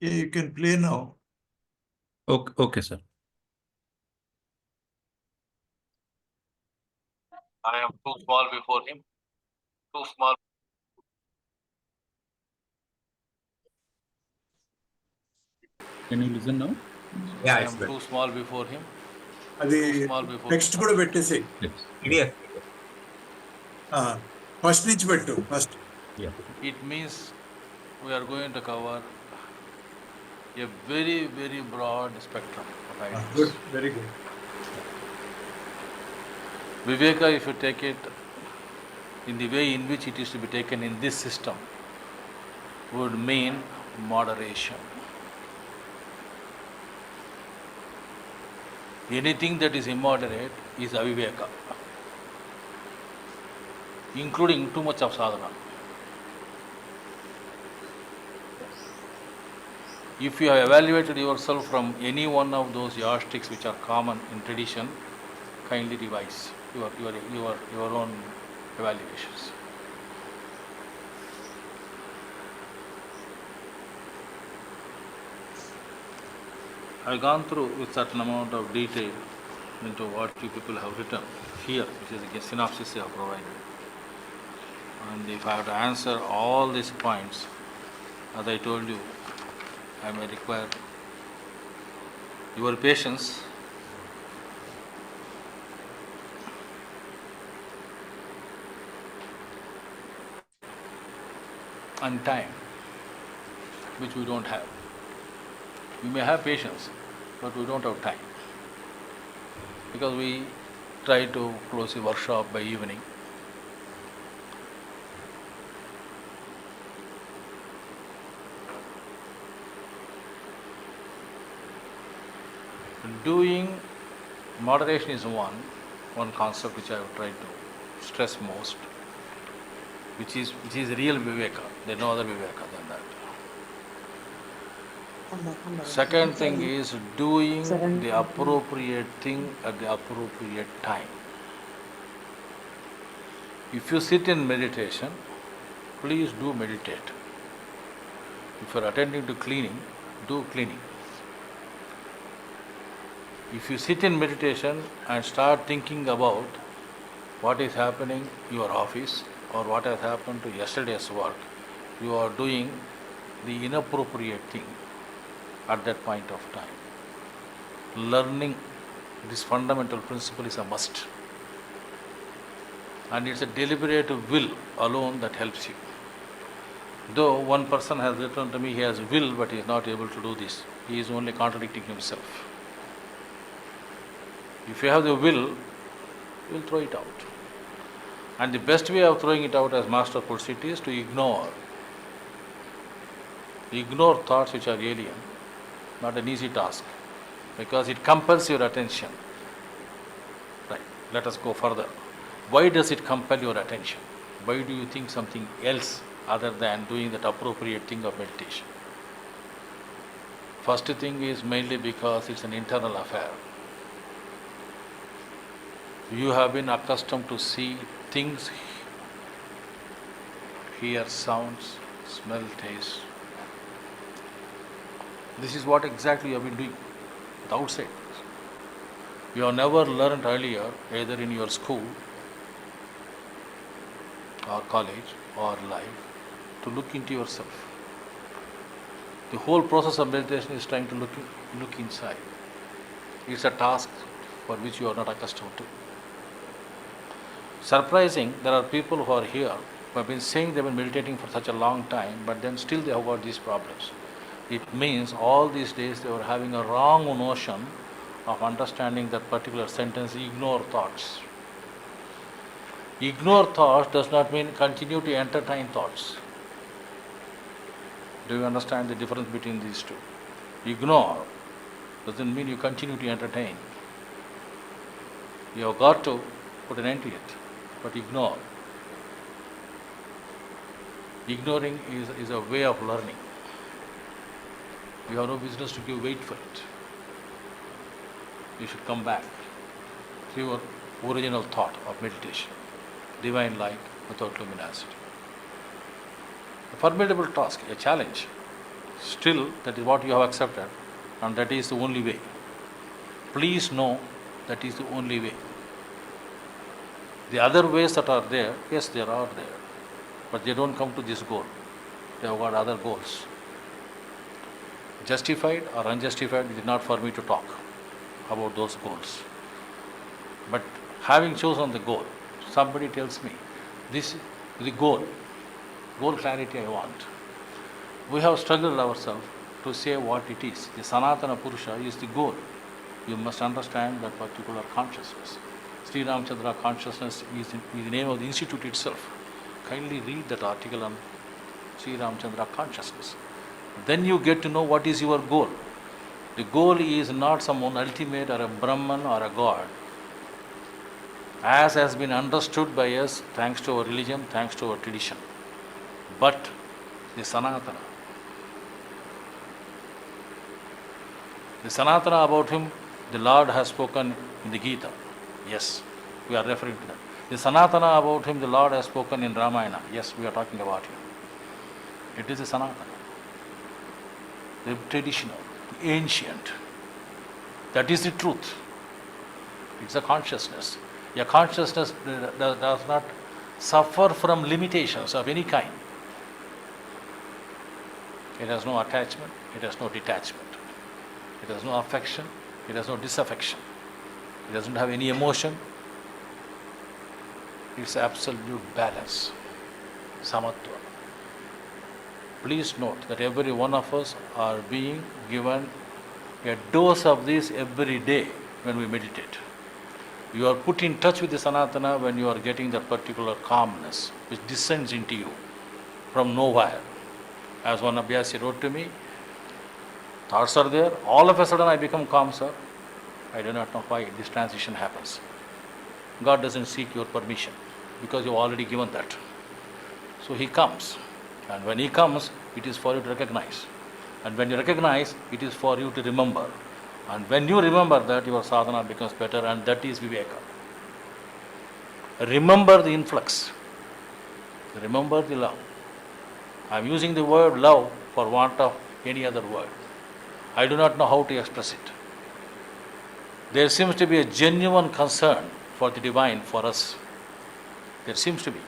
Okay, you can play now. Okay, sir. I am too small before him. Too small. Can you listen now? I am too small before him. అది Too small before text him. కూడా పెట్టేసి Yes. First నుంచి పెట్టు first. Yeah. It means we are going to cover a very, very broad spectrum of ideas. Good, very good. Viveka, if you take it in the way in which it is to be taken in this system, would mean moderation. Anything that is immoderate is aviveka, including too much of sadhana. If you have evaluated yourself from any one of those yardsticks which are common in tradition, kindly revise your own evaluations. I've gone through with certain amount of detail into what you people have written here, which is a synopsis they have provided. And if I have to answer all these points, as I told you, I may require your patience. And time, which we don't have. We may have patience, but we don't have time. Because we try to close the workshop by evening. Doing moderation is one concept which I have tried to stress most, which is real Viveka. There is no other Viveka than that. Second thing is doing the appropriate thing at the appropriate time. If you sit in meditation, please do meditate. If you are attending to cleaning, do cleaning. If you sit in meditation and start thinking about what is happening in your office or what has happened to yesterday's work, you are doing the inappropriate thing at that point of time. Learning this fundamental principle is a must. And it's a deliberate will alone that helps you. Though one person has written to me, he has will but he is not able to do this. He is only contradicting himself. If you have the will, you will throw it out. And the best way of throwing it out, as Master puts it, is to ignore. Ignore thoughts which are alien. Not an easy task, because it compels your attention. Right, let us go further. Why does it compel your attention? Why do you think something else other than doing that appropriate thing of meditation? First thing is mainly because it's an internal affair. You have been accustomed to see things, hear sounds, smell, taste. This is what exactly you have been doing, the outside. You have never learned earlier, either in your school or college or life, to look into yourself. The whole process of meditation is trying to look inside. It's a task for which you are not accustomed to. Surprising, there are people who are here who have been saying they've been meditating for such a long time, but then still they have got these problems. It means all these days they were having a wrong notion of understanding that particular sentence, ignore thoughts. Ignore thoughts does not mean continue to entertain thoughts. Do you understand the difference between these two? Ignore doesn't mean you continue to entertain. You have got to put an end to it, but ignore. Ignoring is a way of learning. You have no business to give weight for it. You should come back to your original thought of meditation, divine light without luminosity. A formidable task, a challenge. Still, that is what you have accepted, and that is the only way. Please know that is the only way. The other ways that are there, yes, they are there, but they don't come to this goal. They have got other goals. Justified or unjustified, it is not for me to talk about those goals. But having chosen the goal, somebody tells me, this is the goal clarity I want. We have struggled ourselves to say what it is. The Sanatana Purusha is the goal. You must understand that particular consciousness. Sri Ramchandra consciousness is the name of the institute itself. Kindly read that article on Sri Ramchandra consciousness. Then you get to know what is your goal. The goal is not someone ultimate or a Brahman or a God, as has been understood by us thanks to our religion, thanks to our tradition. But the Sanatana. The Sanatana, about him, the Lord has spoken in the Gita. Yes, we are referring to that. The Sanatana, about him, the Lord has spoken in Ramayana. Yes, we are talking about him. It is the Sanatana, the traditional, the ancient. That is the truth. It's a consciousness. A consciousness does not suffer from limitations of any kind. It has no attachment, it has no detachment. It has no affection, it has no disaffection. It doesn't have any emotion. It's absolute balance, samatva. Please note that every one of us are being given a dose of this every day when we meditate. You are put in touch with the Sanatana when you are getting that particular calmness which descends into you from nowhere. As one Abhyasi wrote to me, thoughts are there, all of a sudden I become calm, sir. I do not know why this transition happens. God doesn't seek your permission because you've already given that. So He comes. And when He comes, it is for you to recognize. And when you recognize, it is for you to remember. And when you remember that, your sadhana becomes better, and that is Viveka. Remember the influx. Remember the love. I am using the word love for want of any other word. I do not know how to express it. There seems to be a genuine concern for the divine for us. There seems to be.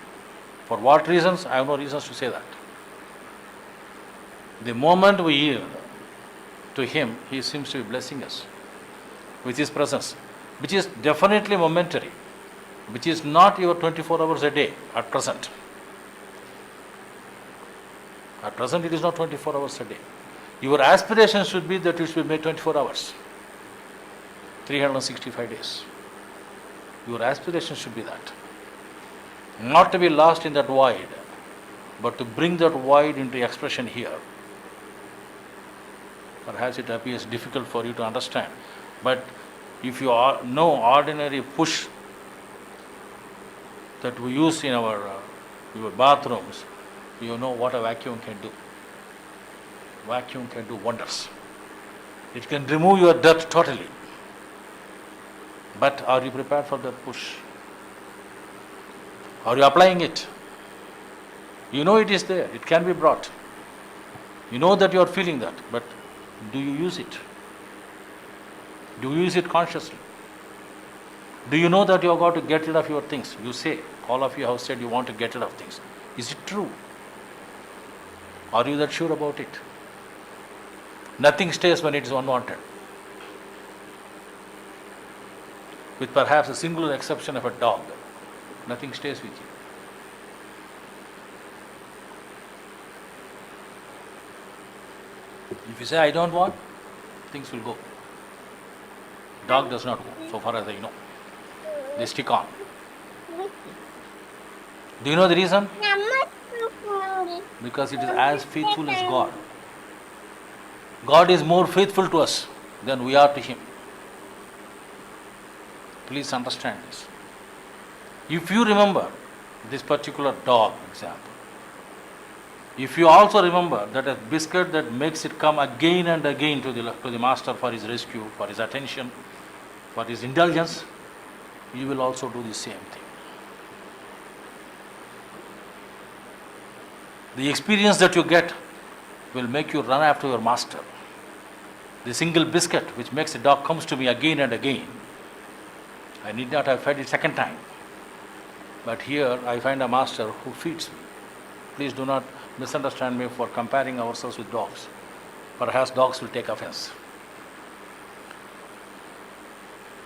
For what reasons? I have no reasons to say that. The moment we yield to Him, He seems to be blessing us with His presence, which is definitely momentary, which is not your 24 hours a day at present. At present, it is not 24 hours a day. Your aspiration should be that you should be made 24 hours, 365 days. Your aspiration should be that. Not to be lost in that void, but to bring that void into expression here. Perhaps it appears difficult for you to understand, but if you know ordinary push that we use in our bathrooms, you know what a vacuum can do. Vacuum can do wonders. It can remove your dirt totally. But are you prepared for that push? Are you applying it? You know it is there, it can be brought. You know that you are feeling that, but do you use it? Do you use it consciously? Do you know that you have got to get rid of your things? You say, all of you have said you want to get rid of things. Is it true? Are you that sure about it? Nothing stays when it is unwanted. With perhaps a singular exception of a dog, nothing stays with you. If you say, I don't want, things will go. Dog does not go, so far as I know. They stick on. Do you know the reason? Because it is as faithful as God. God is more faithful to us than we are to Him. Please understand this. If you remember this particular dog example, if you also remember that a biscuit that makes it come again and again to the master for his rescue, for his attention, for his indulgence, you will also do the same thing. The experience that you get will make you run after your master. The single biscuit which makes the dog comes to me again and again, I need not have fed it second time. But here I find a master who feeds me. Please do not misunderstand me for comparing ourselves with dogs. Perhaps dogs will take offense.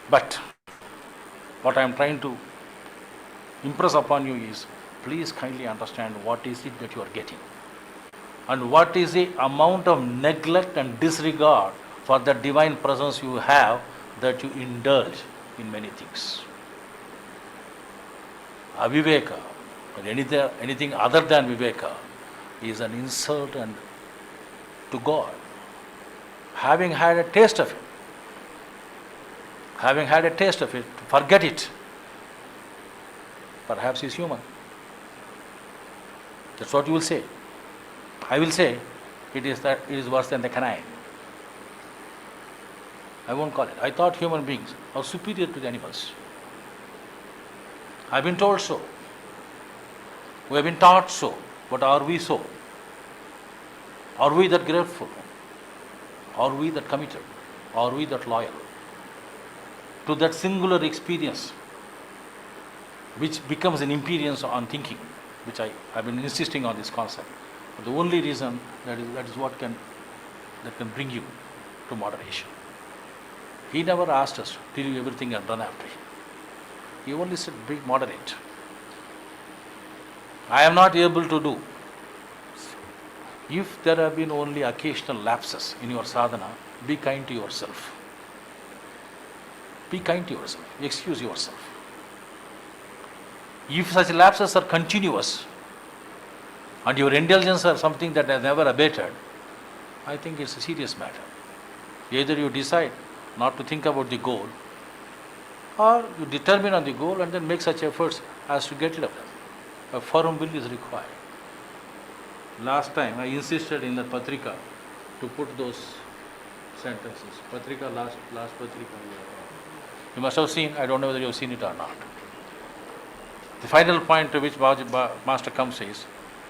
But what I am trying to impress upon you is, please kindly understand what is it that you are getting. And what is the amount of neglect and disregard for the divine presence you have, that you indulge in many things. Aviveka, or anything other than Viveka, is an insult and to God. Having had a taste of it, to forget it, perhaps he's human. That's what you will say. I will say it is worse than the canine. I won't call it. I thought human beings are superior to the animals. I've been told so. We have been taught so. But are we so? Are we that grateful? Are we that committed? Are we that loyal to that singular experience which becomes an imperience on thinking, which I have been insisting on this concept. But the only reason that is what can bring you to moderation. He never asked us to do everything and run after him. He only said, be moderate. I am not able to do. If there have been only occasional lapses in your sadhana, be kind to yourself. Be kind to yourself. Excuse yourself. If such lapses are continuous and your indulgence are something that has never abated, I think it's a serious matter. Either you decide not to think about the goal, or you determine on the goal and then make such efforts as to get rid of them. A firm will is required. Last time I insisted in the Patrika to put those sentences. Patrika, last Patrika. You must have seen, I don't know whether you have seen it or not. The final point to which Master comes is,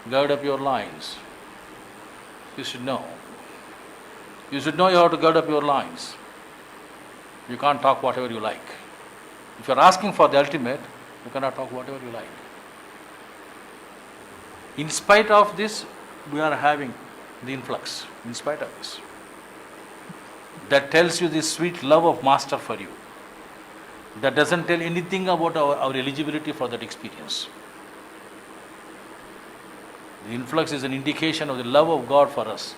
gird up your loins. You should know. You should know you have to gird up your loins. You can't talk whatever you like. If you are asking for the ultimate, you cannot talk whatever you like. In spite of this, we are having the influx. In spite of this. That tells you the sweet love of Master for you. That doesn't tell anything about our eligibility for that experience. The influx is an indication of the love of God for us,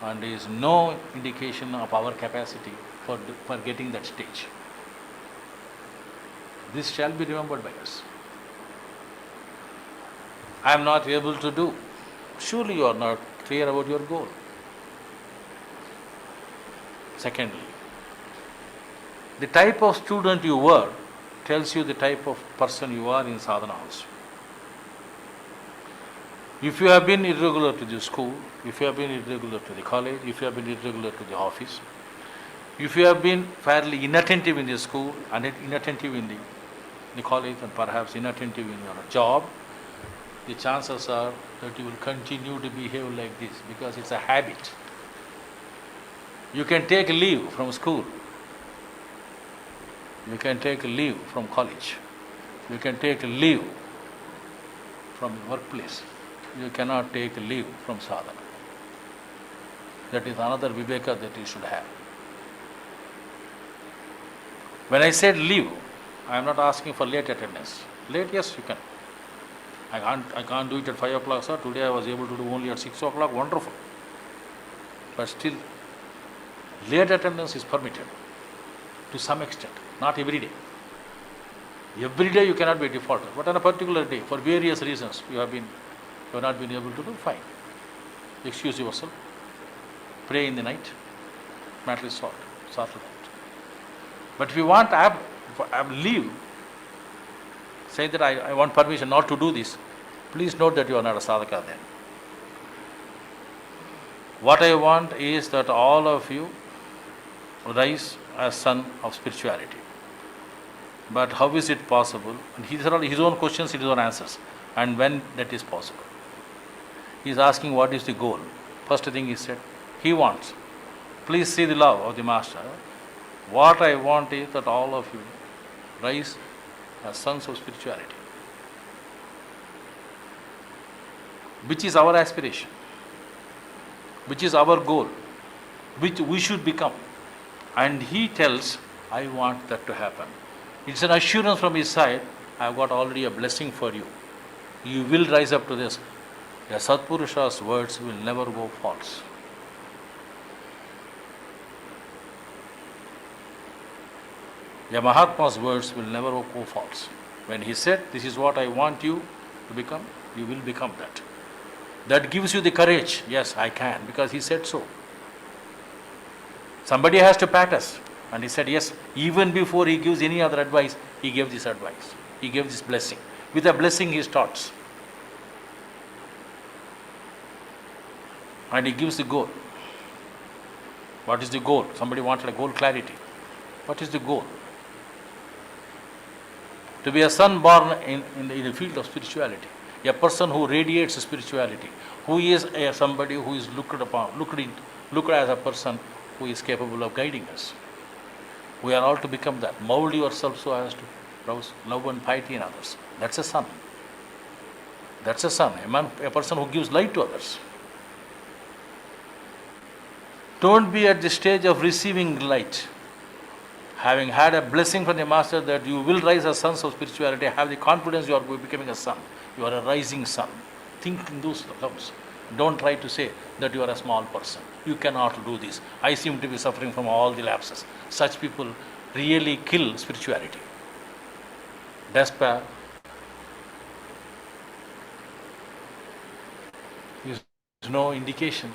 and is no indication of our capacity for getting that stage. This shall be remembered by us. I am not able to do. Surely you are not clear about your goal. Secondly, the type of student you were tells you the type of person you are in sadhana also. If you have been irregular to the school, if you have been irregular to the college, if you have been irregular to the office, if you have been fairly inattentive in the school and inattentive in the college, and perhaps inattentive in your job, the chances are that you will continue to behave like this because it's a habit. You can take leave from school. You can take leave from college. You can take leave from your workplace. You cannot take leave from sadhana. That is another Viveka that you should have. When I said leave, I am not asking for late attendance. Late, yes, you can. I can't do it at 5 o'clock, sir. Today I was able to do only at 6 o'clock. Wonderful. But still, late attendance is permitted to some extent. Not every day. Every day you cannot be a defaulter. But on a particular day, for various reasons, you have not been able to do, fine. Excuse yourself. Pray in the night. Matter is solved. Sorted out. But if you want to have leave, say that I want permission not to do this, please note that you are not a sadhaka then. What I want is that all of you rise as son of spirituality. But how is it possible? And these are all his own questions, his own answers. And when that is possible. He is asking what is the goal. First thing he said, he wants. Please see the love of the Master. What I want is that all of you rise as sons of spirituality, which is our aspiration, which is our goal, which we should become. And he tells, I want that to happen. It's an assurance from his side, I've got already a blessing for you. You will rise up to this. A Satpurusha's words will never go false. A Mahatma's words will never go false. When he said, this is what I want you to become, you will become that. That gives you the courage. Yes, I can, because he said so. Somebody has to pat us. And he said, yes, even before he gives any other advice, he gave this advice. He gave this blessing. With a blessing he starts. And he gives the goal. What is the goal? Somebody wanted a goal clarity. What is the goal? To be a son born in the field of spirituality. A person who radiates spirituality. Who is somebody who is looked as a person who is capable of guiding us. We are all to become that. Mold yourself so as to rouse love and piety in others. That's a son. That's a son. A person who gives light to others. Don't be at the stage of receiving light. Having had a blessing from the Master that you will rise as sons of spirituality, have the confidence you are becoming a son. You are a rising son. Think in those terms. Don't try to say that you are a small person. You cannot do this. I seem to be suffering from all the lapses. Such people really kill spirituality. Despair is no indication.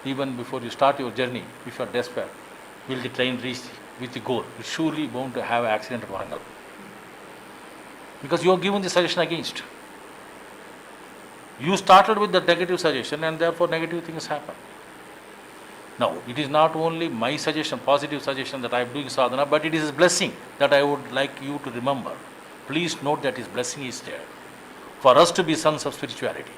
Even before you start your journey, if you are despair, will the train reach with the goal? It's surely bound to have an accident at Warangal. Because you are given the suggestion against. You started with the negative suggestion and therefore negative things happen. Now, it is not only my suggestion, positive suggestion that I am doing sadhana, but it is his blessing that I would like you to remember. Please note that his blessing is there for us to be sons of spirituality.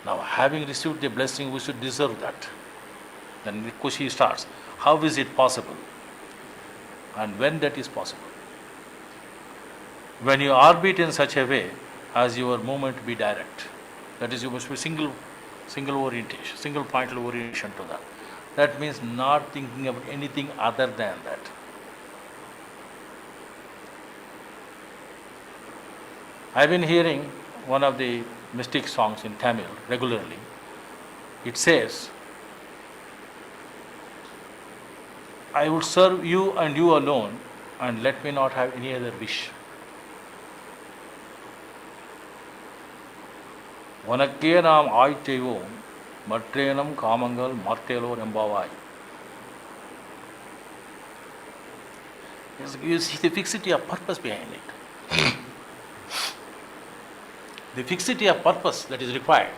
Now, having received the blessing, we should deserve that. Then the question starts, how is it possible? And when that is possible? When you orbit in such a way as your movement be direct. That is, you must be single orientation, single pointed orientation to that. That means not thinking about anything other than that. I've been hearing one of the mystic songs in Tamil regularly. It says, I would serve you and you alone, and let me not have any other wish. Vanakke naam aaytevom, matrenam kamangal martelo rembavai. You see the fixity of purpose behind it. The fixity of purpose that is required.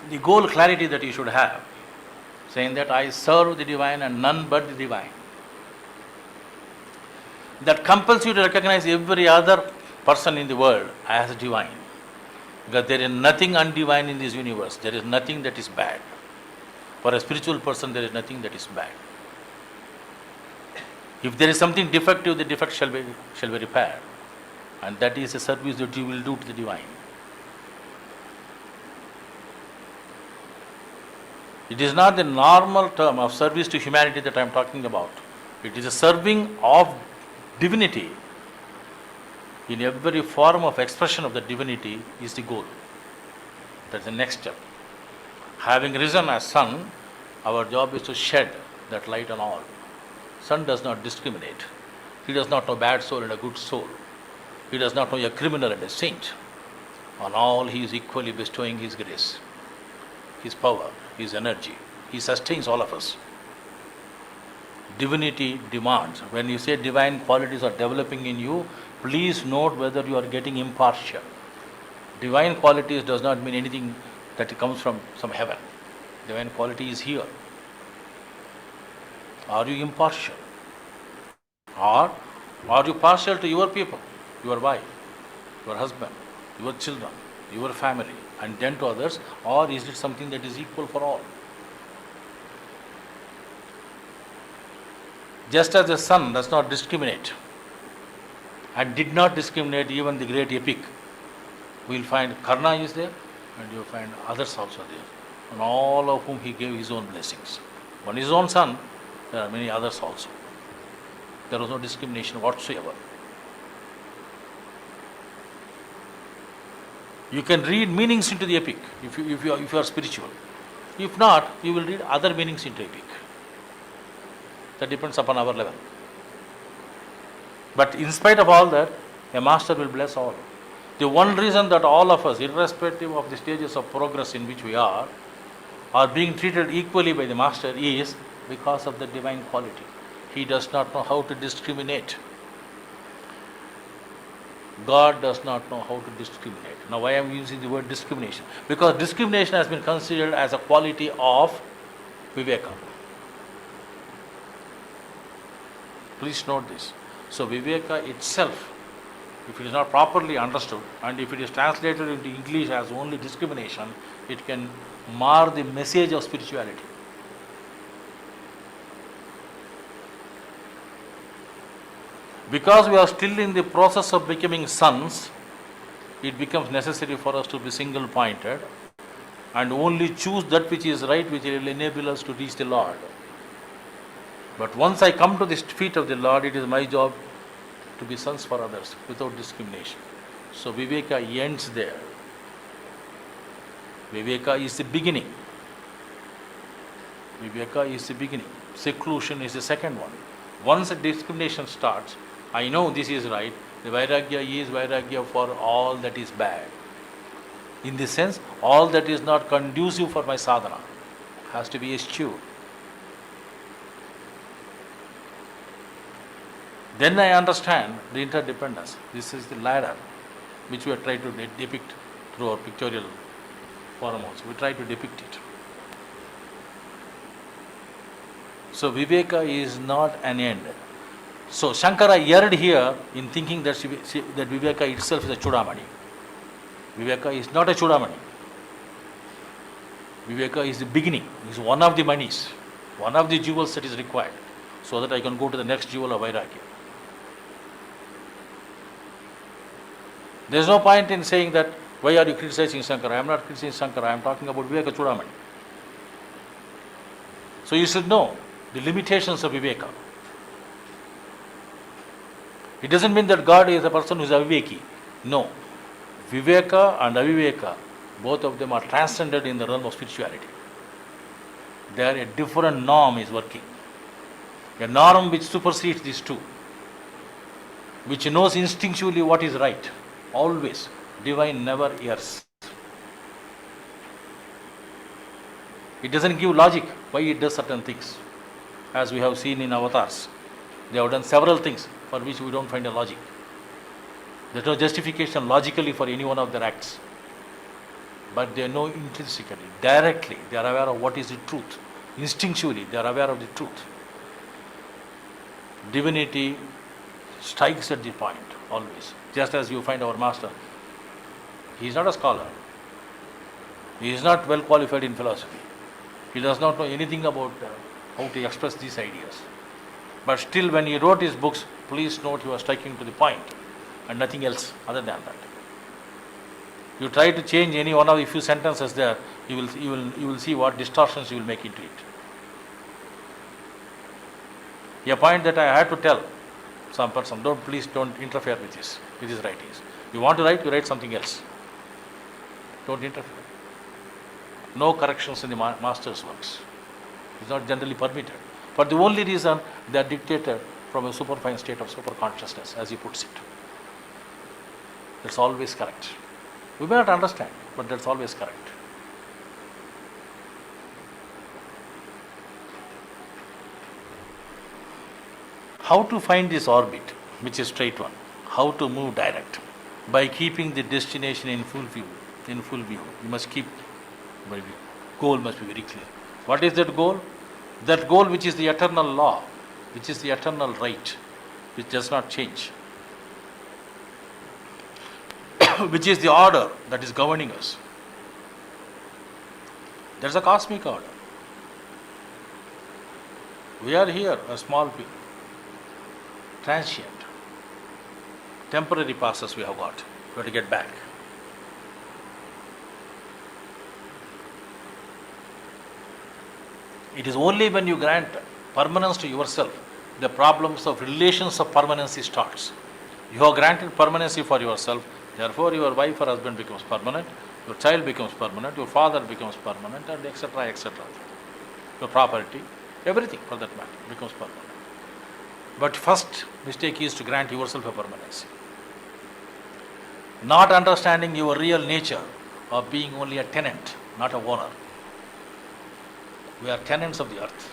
The goal clarity that you should have. Saying that I serve the divine and none but the divine. That compels you to recognize every other person in the world as divine. Because there is nothing undivine in this universe. There is nothing that is bad. For a spiritual person, there is nothing that is bad. If there is something defective, the defect shall be repaired. And that is a service that you will do to the divine. It is not the normal term of service to humanity that I am talking about. It is a serving of divinity. In every form of expression of the divinity is the goal. That's the next step. Having risen as sun, our job is to shed that light on all. Sun does not discriminate. He does not know bad soul and a good soul. He does not know a criminal and a saint. On all he is equally bestowing his grace, his power, his energy. He sustains all of us. Divinity demands. When you say divine qualities are developing in you, please note whether you are getting impartial. Divine qualities does not mean anything that comes from some heaven. Divine quality is here. Are you impartial? Or are you partial to your people, your wife, your husband, your children, your family, and then to others, or is it something that is equal for all? Just as the sun does not discriminate and did not discriminate even the great epic, we will find Karna is there and you will find others also there, and all of whom he gave his own blessings. One is his own son, there are many others also. There was no discrimination whatsoever. You can read meanings into the epic if you are spiritual. If not, you will read other meanings into epic. That depends upon our level. But in spite of all that, a master will bless all. The one reason that all of us, irrespective of the stages of progress in which we are being treated equally by the master is because of the divine quality. He does not know how to discriminate. God does not know how to discriminate. Now, why I am using the word discrimination? Because discrimination has been considered as a quality of Viveka. Please note this. So, Viveka itself, if it is not properly understood and if it is translated into English as only discrimination, it can mar the message of spirituality. Because we are still in the process of becoming sons, it becomes necessary for us to be single pointed and only choose that which is right, which will enable us to reach the Lord. But once I come to the feet of the Lord, it is my job to be sons for others without discrimination. So Viveka ends there. Viveka is the beginning. Viveka is the beginning. Seclusion is the second one. Once a discrimination starts, I know this is right. The Vairagya is Vairagya for all that is bad. In this sense, all that is not conducive for my sadhana has to be eschewed. Then I understand the interdependence. This is the ladder which we have tried to depict through our pictorial form also. We try to depict it. So Viveka is not an end. So Shankara erred here in thinking that Viveka itself is a Chudamani. Viveka is not a Chudamani. Viveka is the beginning, is one of the manis, one of the jewels that is required so that I can go to the next jewel of Vairagya. There is no point in saying that, why are you criticizing Shankara? I am not criticizing Shankara, I am talking about Viveka Chudamani. So you should know the limitations of Viveka. It doesn't mean that God is a person who is aviveki. No. Viveka and aviveka, both of them are transcended in the realm of spirituality. There a different norm is working. A norm which supersedes these two, which knows instinctually what is right. Always. Divine never errs. It doesn't give logic why it does certain things. As we have seen in avatars, they have done several things for which we don't find a logic. There is no justification logically for any one of their acts. But they know intrinsically, directly, they are aware of what is the truth. Instinctually, they are aware of the truth. Divinity strikes at the point, always. Just as you find our master. He is not a scholar. He is not well qualified in philosophy. He does not know anything about how to express these ideas. But still, when he wrote his books, please note he was striking to the point and nothing else other than that. You try to change any one of the few sentences there, you will see what distortions you will make into it. A point that I had to tell some person, please don't interfere with his writings. You want to write, you write something else. Don't interfere. No corrections in the master's works. It's not generally permitted. For the only reason they are dictated from a superfine state of super consciousness, as he puts it. That's always correct. We may not understand, but that's always correct. How to find this orbit, which is straight one? How to move direct? By keeping the destination in full view. You must keep, the goal must be very clear. What is that goal? That goal which is the eternal law, which is the eternal right, which does not change, which is the order that is governing us. There's a cosmic order. We are here, a small people, transient, temporary passes we have got. We have to get back. It is only when you grant permanence to yourself, the problems of relations of permanency starts. You have granted permanency for yourself, therefore your wife or husband becomes permanent, your child becomes permanent, your father becomes permanent, and etc., etc. Your property, everything for that matter becomes permanent. But first mistake is to grant yourself a permanency. Not understanding your real nature of being only a tenant, not a owner. We are tenants of the earth.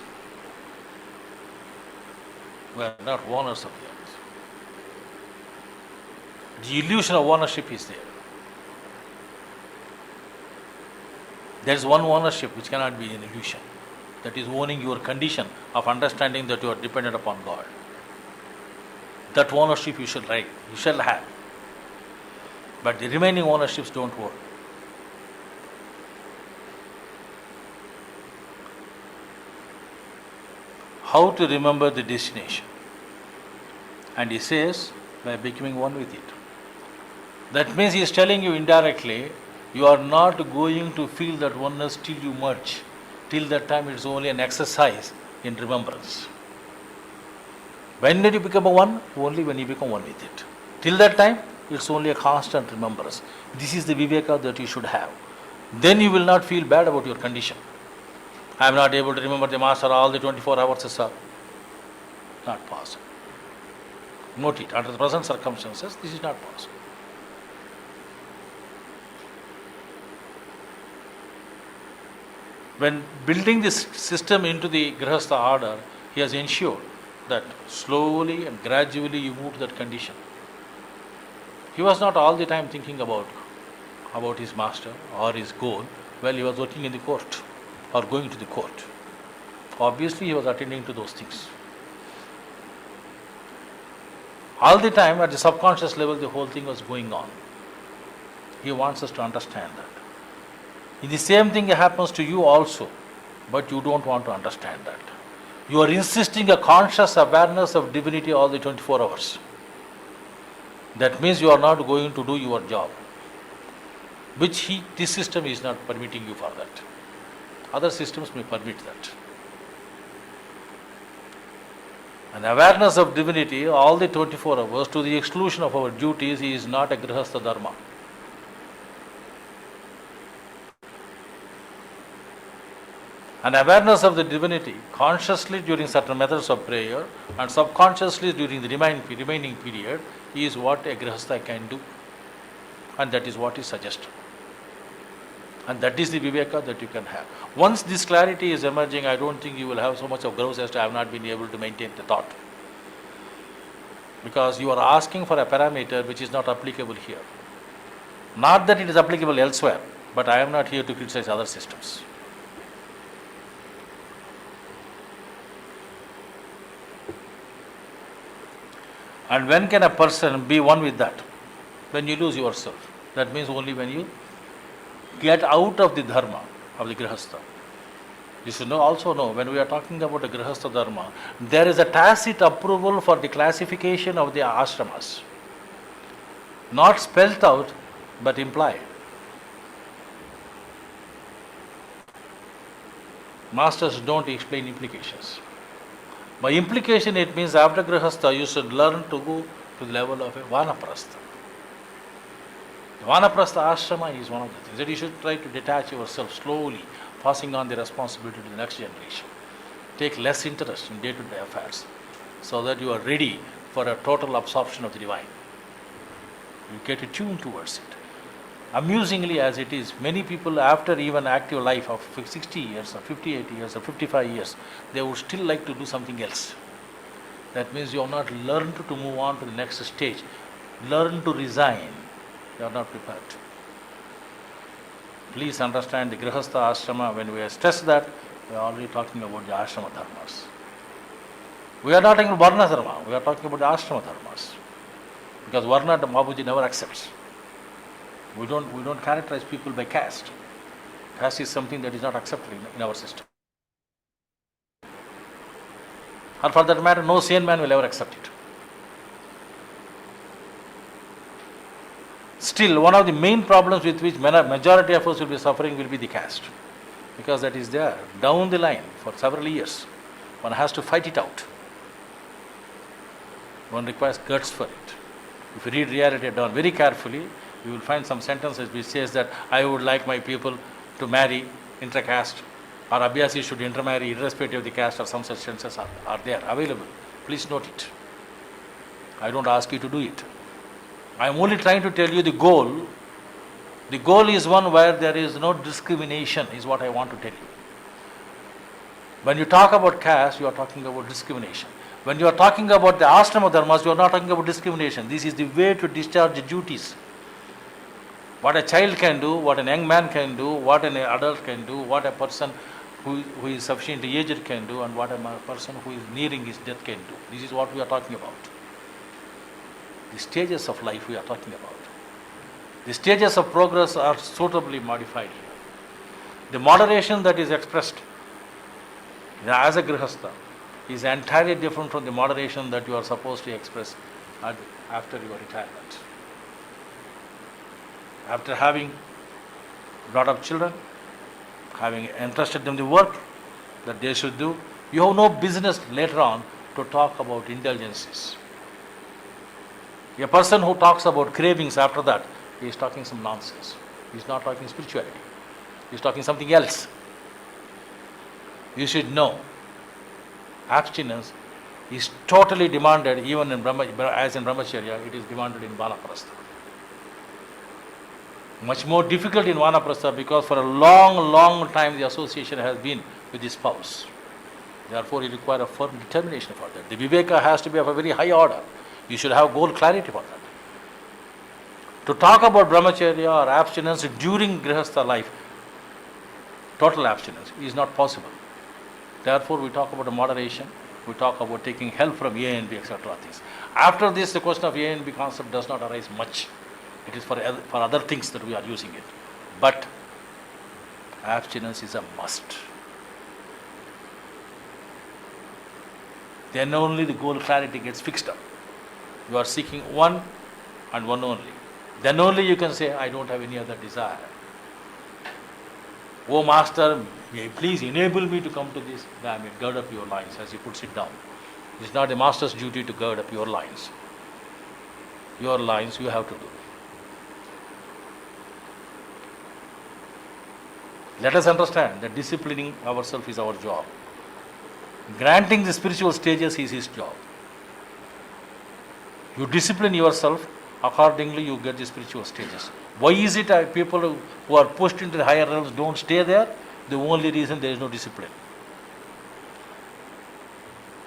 We are not owners of the earth. The illusion of ownership is there. There is one ownership which cannot be an illusion. That is owning your condition of understanding that you are dependent upon God. That ownership you shall have. But the remaining ownerships don't work. How to remember the destination? And he says, by becoming one with it. That means he is telling you indirectly, you are not going to feel that oneness till you merge. Till that time, it is only an exercise in remembrance. When did you become a one? Only when you become one with it. Till that time, it's only a constant remembrance. This is the Viveka that you should have. Then you will not feel bad about your condition. I am not able to remember the Master all the 24 hours, sir. Not possible. Note it, under the present circumstances, this is not possible. When building this system into the Grihastha order, he has ensured that slowly and gradually you move to that condition. He was not all the time thinking about his master or his goal while he was working in the court or going to the court. Obviously, he was attending to those things. All the time, at the subconscious level, the whole thing was going on. He wants us to understand that. The same thing happens to you also, but you don't want to understand that. You are insisting a conscious awareness of divinity all the 24 hours. That means you are not going to do your job, which this system is not permitting you for that. Other systems may permit that. An awareness of divinity all the 24 hours to the exclusion of our duties is not a Grihastha dharma. An awareness of the divinity consciously during certain methods of prayer and subconsciously during the remaining period is what a Grihastha can do, and that is what is suggested. And that is the Viveka that you can have. Once this clarity is emerging, I don't think you will have so much of grouse as to have not been able to maintain the thought. Because you are asking for a parameter which is not applicable here. Not that it is applicable elsewhere, but I am not here to criticize other systems. And when can a person be one with that? When you lose yourself. That means only when you get out of the dharma of the Grihastha. You should also know, when we are talking about the Grihastha dharma, there is a tacit approval for the classification of the ashramas. Not spelt out, but implied. Masters don't explain implications. By implication, it means after Grihastha, you should learn to go to the level of a Vanaprastha. The Vanaprastha ashrama is one of the things that you should try to detach yourself slowly, passing on the responsibility to the next generation. Take less interest in day-to-day affairs so that you are ready for a total absorption of the divine. You get attuned towards it. Amusingly as it is, many people after even active life of 60 years or 58 years or 55 years, they would still like to do something else. That means you have not learned to move on to the next stage. Learn to resign. You are not prepared. Please understand the Grihastha ashrama, when we stress that, we are already talking about the ashrama dharmas. We are not talking about Varna dharma, we are talking about the ashrama dharmas. Because Varna, the Babuji never accepts. We don't characterize people by caste. Caste is something that is not accepted in our system. Or for that matter, no sane man will ever accept it. Still, one of the main problems with which majority of us will be suffering will be the caste. Because that is there down the line for several years. One has to fight it out. One requires guts for it. If you read Reality Dawn very carefully, you will find some sentences which says that I would like my people to marry intra-caste, or Abhyasis should intermarry irrespective of the caste, or some such sentences are there, available. Please note it. I don't ask you to do it. I am only trying to tell you the goal. The goal is one where there is no discrimination, is what I want to tell you. When you talk about caste, you are talking about discrimination. When you are talking about the ashrama dharmas, you are not talking about discrimination. This is the way to discharge duties. What a child can do, what a young man can do, what an adult can do, what a person who is sufficiently aged can do, and what a person who is nearing his death can do. This is what we are talking about. The stages of life we are talking about. The stages of progress are suitably modified here. The moderation that is expressed as a grihastha is entirely different from the moderation that you are supposed to express after your retirement. After having brought up children, having entrusted them the work that they should do, you have no business later on to talk about indulgences. A person who talks about cravings after that, he is talking some nonsense. He is not talking spirituality. He is talking something else. You should know, abstinence is totally demanded, even in as in Brahmacharya, it is demanded in Vanaprastha. Much more difficult in Vanaprastha because for a long, long time the association has been with the spouse. Therefore, you require a firm determination for that. The Viveka has to be of a very high order. You should have goal clarity for that. To talk about Brahmacharya or abstinence during Grihastha life, total abstinence, is not possible. Therefore, we talk about a moderation, we talk about taking help from A and B, etc. things. After this, the question of A and B concept does not arise much. It is for other things that we are using it. But abstinence is a must. Then only the goal clarity gets fixed up. You are seeking one and one only. Then only you can say, I don't have any other desire. Oh Master, may you please enable me to come to this. Damn it, gird up your lines, as he puts it down. It is not the Master's duty to gird up your lines. Your lines you have to do. Let us understand that disciplining ourselves is our job. Granting the spiritual stages is his job. You discipline yourself, accordingly you get the spiritual stages. Why is it that people who are pushed into the higher realms don't stay there? The only reason there is no discipline.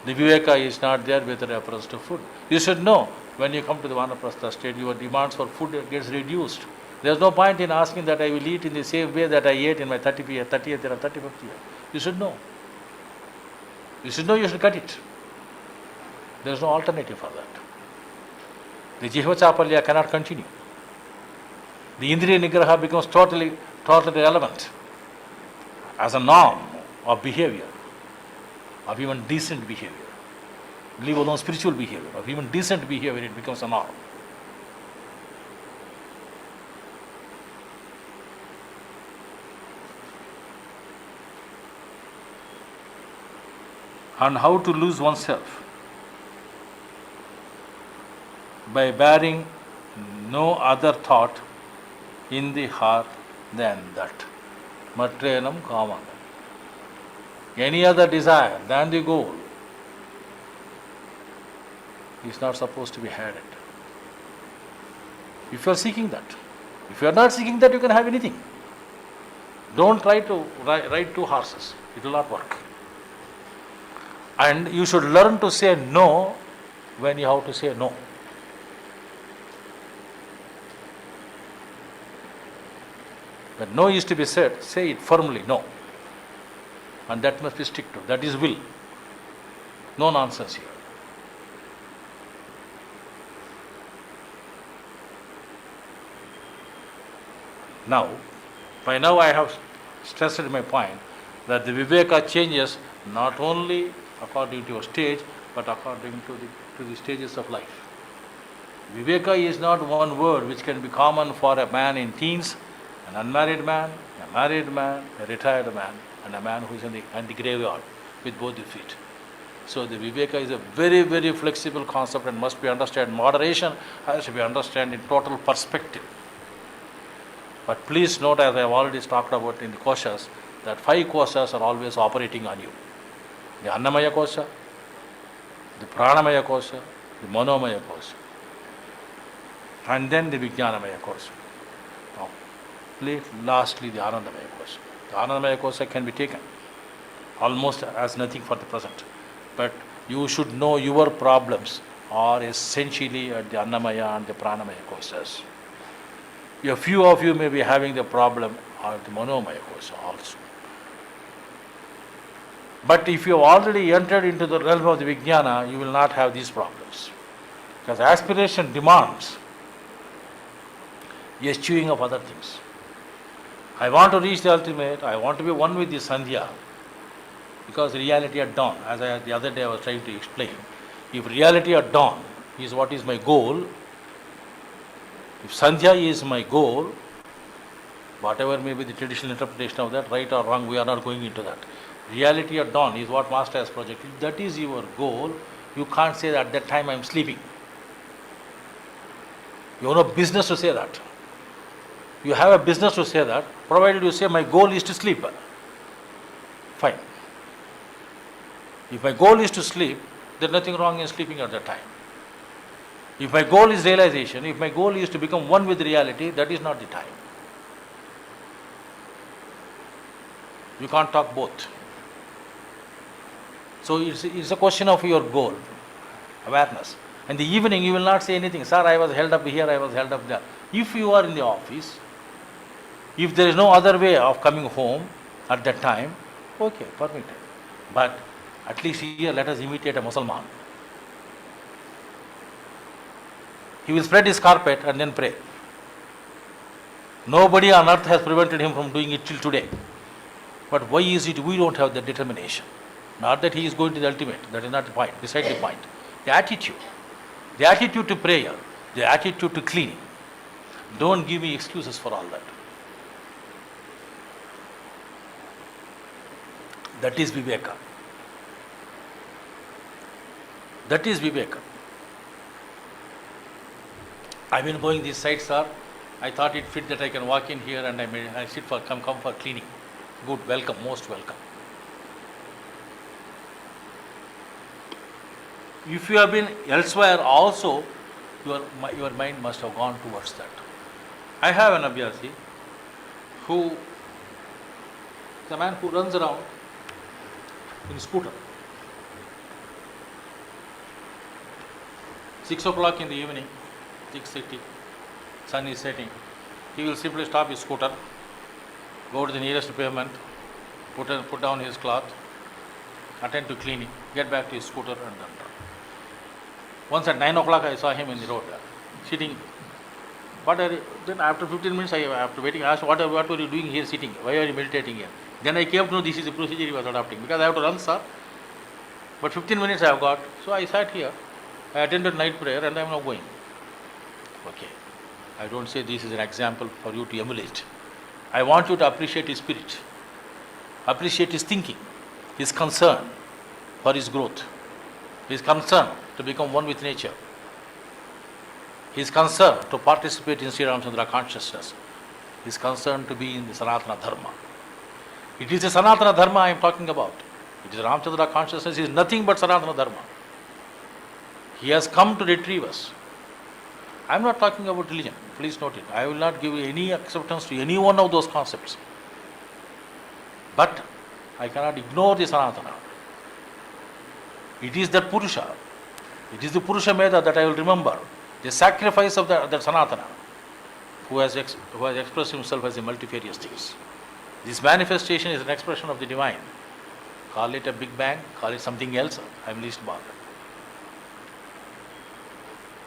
The Viveka is not there with reference to food. You should know, when you come to the Vanaprastha state, your demands for food gets reduced. There is no point in asking that I will eat in the same way that I ate in my 30th year or 35th year. You should know. You should know you should cut it. There is no alternative for that. The Jihva Chapalya cannot continue. The Indriya Nigraha becomes totally irrelevant as a norm of behavior, of even decent behavior. Leave alone spiritual behavior, of even decent behavior, it becomes a norm. And how to lose oneself? By bearing no other thought in the heart than that. Matrenam kamam. Any other desire than the goal is not supposed to be had. If you are seeking that. If you are not seeking that, you can have anything. Don't try to ride two horses. It will not work. And you should learn to say no when you have to say no. When no is to be said, say it firmly, no. And that must be stick to. That is will. No nonsense here. Now, by now I have stressed my point that the Viveka changes not only according to your stage, but according to the stages of life. Viveka is not one word which can be common for a man in teens, an unmarried man, a married man, a retired man, and a man who is in the graveyard with both the feet. So the Viveka is a very, very flexible concept and must be understood. Moderation has to be understood in total perspective. But please note, as I have already talked about in the koshas, that 5 koshas are always operating on you. The Annamaya kosha, the Pranamaya kosha, the Manomaya kosha, and then the Vijnanamaya kosha. Now, lastly, the Anandamaya kosha. The Anandamaya kosha can be taken almost as nothing for the present. But you should know your problems are essentially at the Annamaya and the Pranamaya koshas. A few of you may be having the problem at the Manomaya kosha also. But if you have already entered into the realm of the Vijnana, you will not have these problems. Because aspiration demands eschewing of other things. I want to reach the ultimate, I want to be one with the Sandhya, because reality at dawn, the other day I was trying to explain, if reality at dawn is what is my goal, if Sandhya is my goal, whatever may be the traditional interpretation of that, right or wrong, we are not going into that. Reality at dawn is what Master has projected. If that is your goal, you can't say that at that time I am sleeping. You have no business to say that. You have a business to say that, provided you say my goal is to sleep. Fine. If my goal is to sleep, there is nothing wrong in sleeping at that time. If my goal is realization, if my goal is to become one with reality, that is not the time. You can't talk both. So it's a question of your goal, awareness. In the evening, you will not say anything. Sir, I was held up here, I was held up there. If you are in the office, if there is no other way of coming home at that time, okay, permitted. But at least here, let us imitate a Muslim. He will spread his carpet and then pray. Nobody on earth has prevented him from doing it till today. But why is it we don't have the determination? Not that he is going to the ultimate, that is not the point, beside the point. The attitude to prayer, the attitude to cleaning. Don't give me excuses for all that. That is Viveka. That is Viveka. I've been going this side, sir. I thought it fit that I can walk in here and I sit for come for cleaning. Good, welcome, most welcome. If you have been elsewhere also, your mind must have gone towards that. I have an Abhyasi who is a man who runs around in scooter. 6 o'clock in the evening, 6:30, sun is setting. He will simply stop his scooter, go to the nearest pavement, put down his cloth, attend to cleaning, get back to his scooter and then run. Once at 9 o'clock I saw him in the road, sitting. Then after 15 minutes, after waiting, I asked, what were you doing here sitting? Why are you meditating here? Then I came to know this is the procedure he was adopting. Because I have to run, sir. But 15 minutes I have got. So I sat here. I attended night prayer and I am now going. Okay. I don't say this is an example for you to emulate. I want you to appreciate his spirit. Appreciate his thinking, his concern for his growth, his concern to become one with nature, his concern to participate in Sri Ramchandra consciousness, his concern to be in the Sanatana Dharma. It is the Sanatana Dharma I am talking about. It is Ramchandra consciousness is nothing but Sanatana Dharma. He has come to retrieve us. I am not talking about religion. Please note it. I will not give any acceptance to any one of those concepts. But I cannot ignore the Sanatana. It is that Purusha. It is the Purusha Meda that I will remember. The sacrifice of that Sanatana, who has expressed himself as the multifarious things. This manifestation is an expression of the divine. Call it a Big Bang, call it something else, I am least bothered.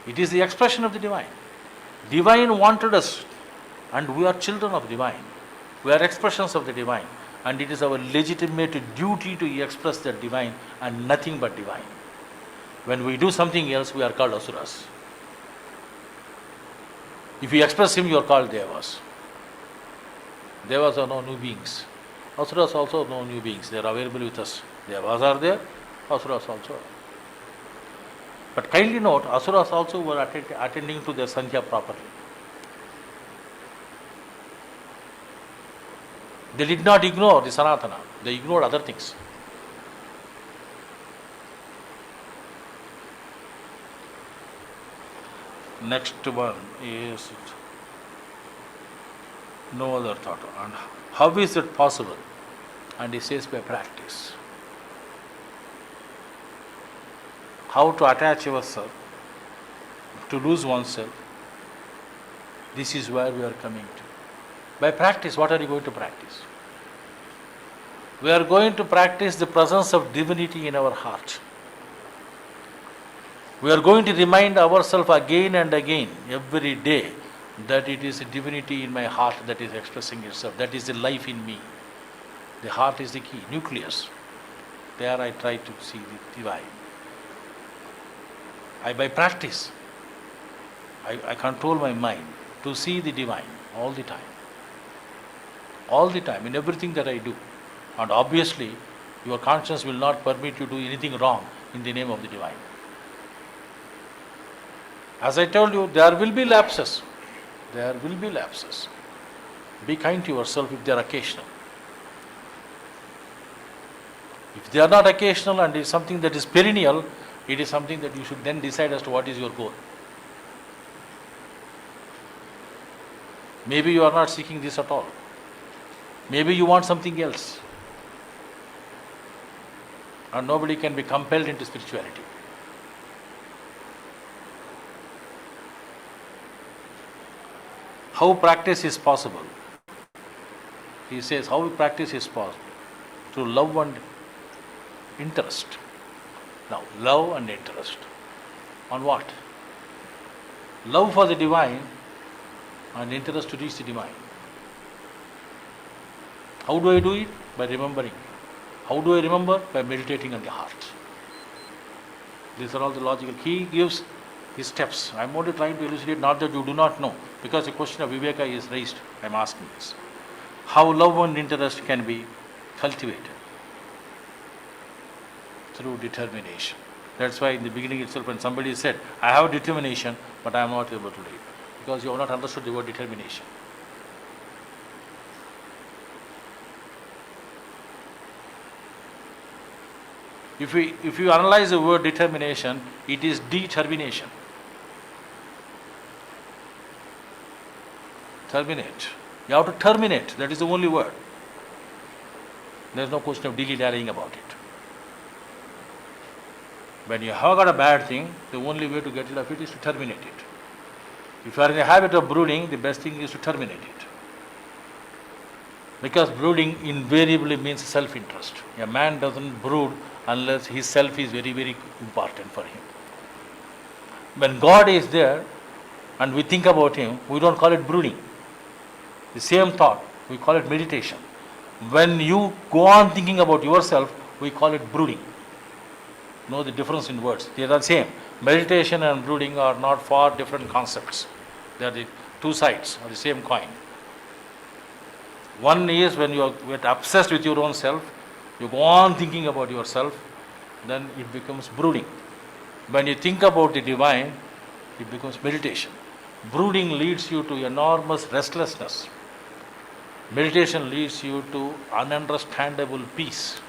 It is the expression of the divine. Divine wanted us, and we are children of divine. We are expressions of the divine, and it is our legitimate duty to express the divine and nothing but divine. When we do something else, we are called asuras. If you express him, you are called devas. Devas are no new beings. Asuras also no new beings. They are available with us. Devas are there, asuras also. But kindly note, asuras also were attending to their sankhya properly. They did not ignore the Sanatana. They ignored other things. Next one is no other thought. And how is it possible? And he says by practice. How to attach yourself, to lose oneself. This is where we are coming to. By practice, what are you going to practice? We are going to practice the presence of divinity in our heart. We are going to remind ourselves again and again, every day, that it is a divinity in my heart that is expressing itself. That is the life in me. The heart is the key, nucleus. There I try to see the divine. By practice, I control my mind to see the divine all the time. All the time, in everything that I do. And obviously, your conscience will not permit you to do anything wrong in the name of the divine. As I told you, there will be lapses. There will be lapses. Be kind to yourself if they are occasional. If they are not occasional and it is something that is perennial, it is something that you should then decide as to what is your goal. Maybe you are not seeking this at all. Maybe you want something else. And nobody can be compelled into spirituality. How practice is possible? He says, how practice is possible? Through love and interest. Now, love and interest. On what? Love for the divine and interest to reach the divine. How do I do it? By remembering. How do I remember? By meditating on the heart. These are all the logical. He gives his steps. I am only trying to elucidate, not that you do not know, because the question of Viveka is raised. I am asking this. How love and interest can be cultivated? Through determination. That's why in the beginning itself, when somebody said, I have determination, but I am not able to do it, because you have not understood the word determination. If you analyze the word determination, it is determination. Terminate. You have to terminate. That is the only word. There is no question of dilly-dallying about it. When you have got a bad thing, the only way to get rid of it is to terminate it. If you are in the habit of brooding, the best thing is to terminate it. Because brooding invariably means self-interest. A man doesn't brood unless his self is very, very important for him. When God is there and we think about him, we don't call it brooding. The same thought, we call it meditation. When you go on thinking about yourself, we call it brooding. Know the difference in words. They are the same. Meditation and brooding are not far different concepts. They are the two sides of the same coin. One is when you get obsessed with your own self, you go on thinking about yourself, then it becomes brooding. When you think about the divine, it becomes meditation. Brooding leads you to enormous restlessness. Meditation leads you to ununderstandable peace.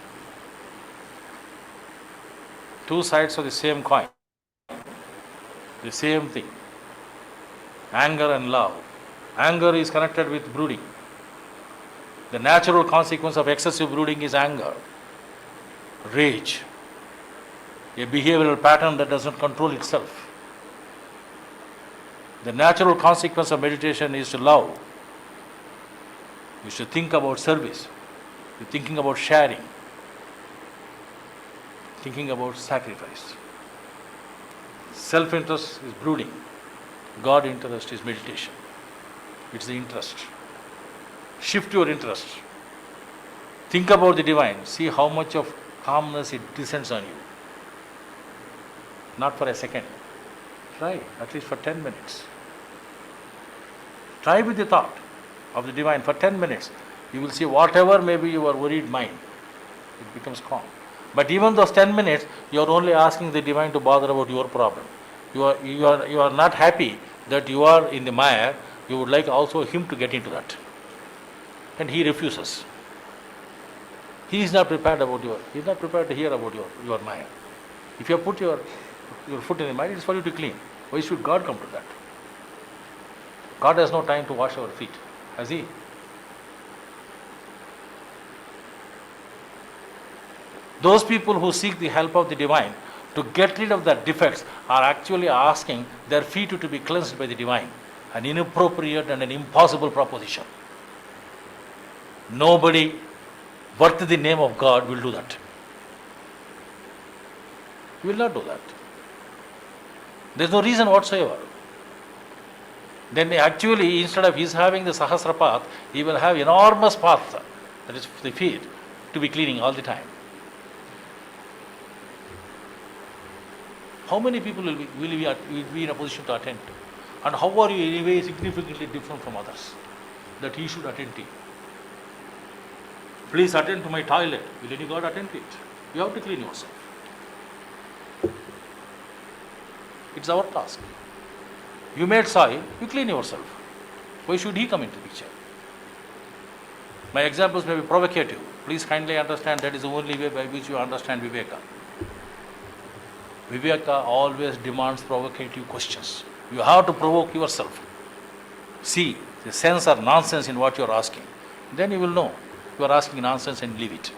Two sides of the same coin. The same thing. Anger and love. Anger is connected with brooding. The natural consequence of excessive brooding is anger, rage, a behavioral pattern that does not control itself. The natural consequence of meditation is to love. You should think about service. You're thinking about sharing. Thinking about sacrifice. Self-interest is brooding. God interest is meditation. It's the interest. Shift your interest. Think about the divine. See how much of calmness it descends on you. Not for a second. Try, at least for 10 minutes. Try with the thought of the divine for 10 minutes. You will see whatever may be your worried mind, it becomes calm. But even those 10 minutes, you are only asking the divine to bother about your problem. You are not happy that you are in the mire. You would like also him to get into that. And he refuses. He is not prepared he is not prepared to hear about your mire. If you have put your foot in the mire, it is for you to clean. Why should God come to that? God has no time to wash our feet, has he? Those people who seek the help of the divine to get rid of their defects are actually asking their feet to be cleansed by the divine. An inappropriate and an impossible proposition. Nobody worth the name of God will do that. He will not do that. There is no reason whatsoever. Then actually, instead of his having the Sahasra path, he will have enormous path, that is the feet, to be cleaning all the time. How many people will be in a position to attend to? And how are you anyway significantly different from others that he should attend to? Please attend to my toilet. Will any God attend to it? You have to clean yourself. It's our task. You made soil, you clean yourself. Why should he come into the picture? My examples may be provocative. Please kindly understand that is the only way by which you understand Viveka. Viveka always demands provocative questions. You have to provoke yourself. See the sense or nonsense in what you are asking. Then you will know you are asking nonsense and leave it.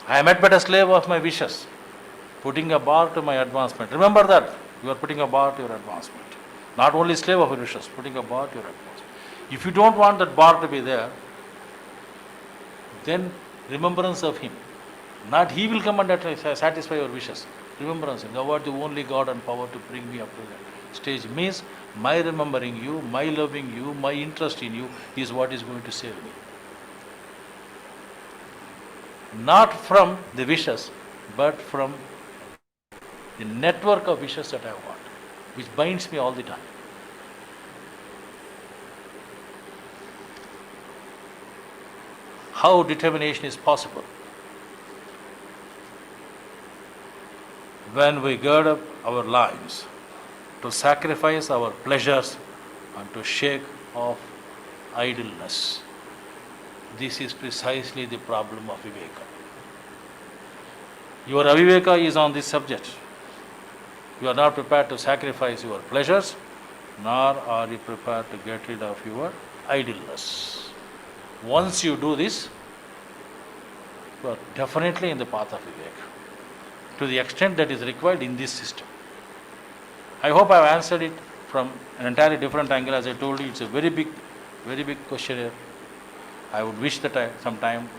I am but a slave of my wishes, putting a bar to my advancement. Remember that. You are putting a bar to your advancement. Not only slave of your wishes, putting a bar to your advancement. If you don't want that bar to be there, then remembrance of him. Not he will come and satisfy your wishes. Remembrance of him. Thou art the only God and power to bring me up to that stage. Means my remembering you, my loving you, my interest in you is what is going to save me. Not from the wishes, but from the network of wishes that I want, which binds me all the time. How determination is possible? When we gird up our lives to sacrifice our pleasures and to shake off idleness. This is precisely the problem of Viveka. Your aviveka is on this subject. You are not prepared to sacrifice your pleasures, nor are you prepared to get rid of your idleness. Once you do this, you are definitely in the path of Viveka, to the extent that is required in this system. I hope I have answered it from an entirely different angle. As I told you, it's a very big questionnaire. I would wish that sometime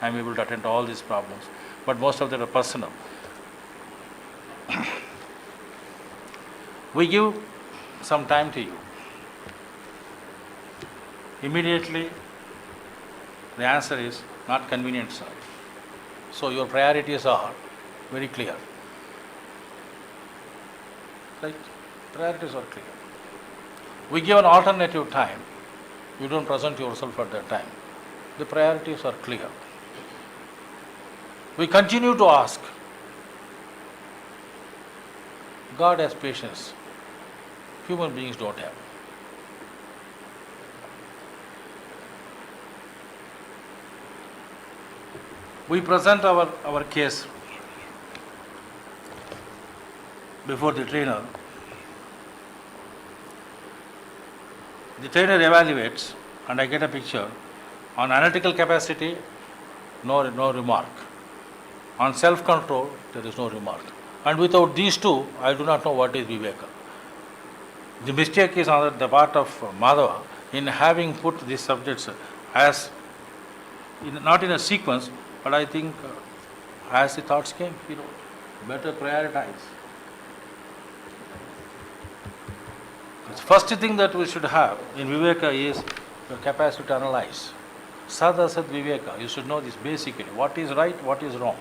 I am able to attend to all these problems, but most of them are personal. We give some time to you. Immediately, the answer is not convenient, sir. So your priorities are very clear. Right? Priorities are clear. We give an alternative time. You don't present yourself at that time. The priorities are clear. We continue to ask. God has patience. Human beings don't have. We present our case before the trainer. The trainer evaluates and I get a picture. On analytical capacity, no remark. On self-control, there is no remark. And without these two, I do not know what is Viveka. The mistake is on the part of Madhava in having put these subjects as, not in a sequence, but I think as the thoughts came, better prioritize. first thing that we should have in Viveka is your capacity to analyze. Sadasat Viveka, you should know this basically. What is right, what is wrong,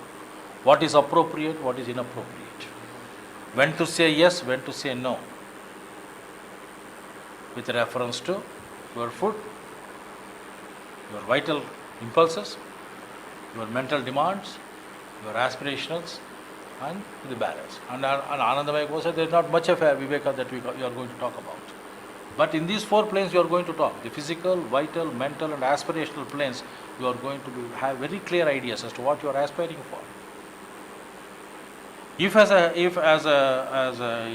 what is appropriate, what is inappropriate. When to say yes, when to say no. With reference to your food, your vital impulses, your mental demands, your aspirationals, and the balance. And Anandamaya Kosa, there is not much of a Viveka that you are going to talk about. But in these 4 planes you are going to talk. The physical, vital, mental and aspirational planes, you are going to have very clear ideas as to what you are aspiring for. If as a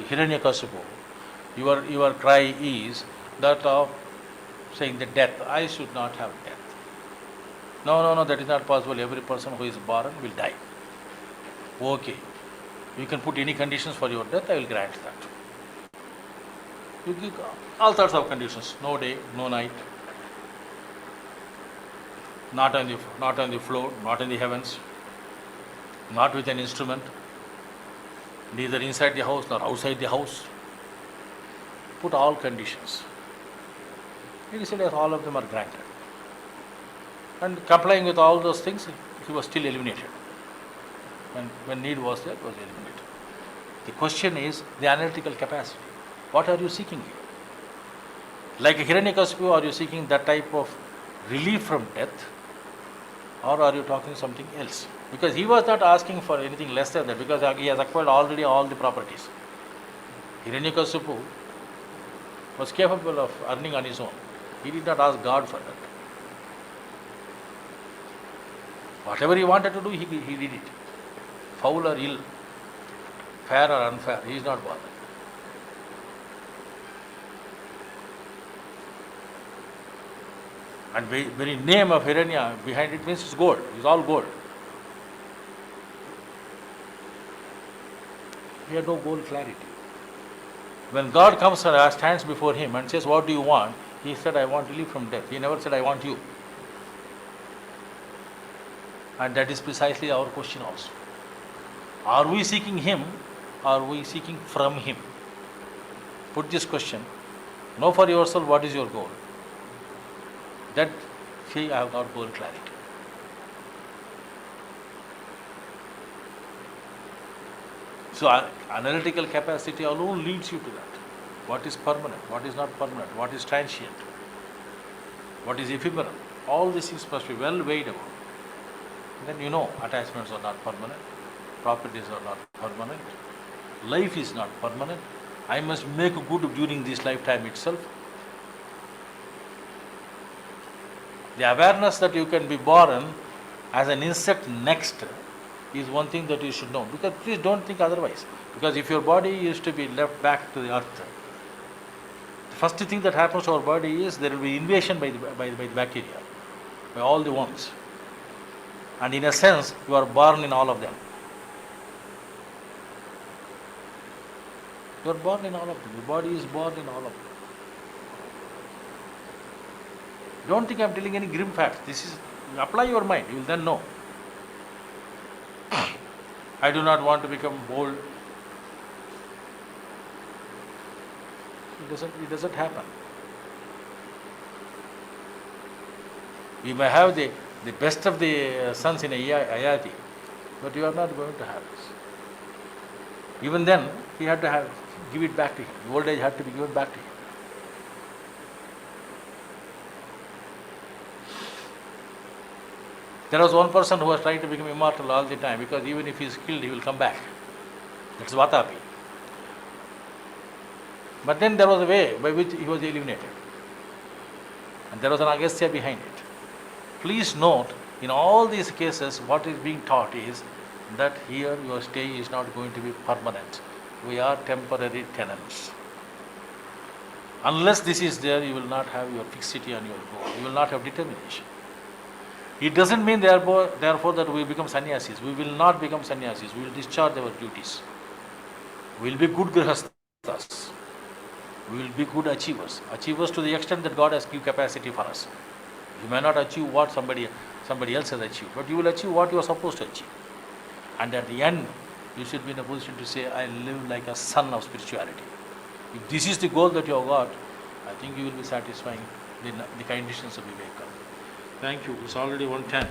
Hiranyakasipu, your cry is that of saying the death, I should not have death. No, that is not possible. Every person who is born will die. Okay. You can put any conditions for your death, I will grant that. You give all sorts of conditions, no day, no night, not on the floor, not in the heavens, not with an instrument, neither inside the house nor outside the house. Put all conditions. He said yes, all of them are granted. And complying with all those things, he was still eliminated. When need was there, it was eliminated. The question is the analytical capacity. What are you seeking here? Like a Hiranyakasipu, are you seeking that type of relief from death? Or are you talking something else? Because he was not asking for anything less than that, because he has acquired already all the properties. Hiranyakasipu was capable of earning on his own. He did not ask God for that. Whatever he wanted to do, he did it. Foul or ill, fair or unfair, he is not bothered. And very name of Hiranya behind it means it's gold. It's all gold. He had no gold clarity. When God comes and stands before him and says, what do you want? He said, I want relief from death. He never said, I want you. And that is precisely our question also. Are we seeking him? Or are we seeking from him? Put this question. Know for yourself what is your goal. That say, I have got goal clarity. So analytical capacity alone leads you to that. What is permanent, what is not permanent, what is transient, what is ephemeral. All these things must be well weighed about. Then you know attachments are not permanent, properties are not permanent, life is not permanent. I must make good during this lifetime itself. The awareness that you can be born as an insect next is one thing that you should know. Because please don't think otherwise. Because if your body is to be left back to the earth, the first thing that happens to our body is there will be invasion by the bacteria, by all the worms. And in a sense, you are born in all of them. You are born in all of them. Your body is born in all of them. Don't think I am telling any grim facts. This is, apply your mind, you will then know. I do not want to become old. It doesn't happen. You may have the best of the sons in Ayati, but you are not going to have this. Even then, he had to give it back to him. The old age had to be given back to him. There was one person who was trying to become immortal all the time, because even if he is killed, he will come back. That's Vatapi. But then there was a way by which he was eliminated. And there was an Agastya behind it. Please note, in all these cases, what is being taught is that here your stay is not going to be permanent. We are temporary tenants. Unless this is there, you will not have your fixity on your goal. You will not have determination. It doesn't mean therefore that we become sannyasis. We will not become sannyasis. We will discharge our duties. We will be good grihasthas. We will be good achievers. Achievers to the extent that God has given capacity for us. You may not achieve what somebody else has achieved, but you will achieve what you are supposed to achieve. And at the end, you should be in a position to say, I live like a son of spirituality. If this is the goal that you have got, I think you will be satisfying the conditions of Viveka. Thank you. It's already 1:10.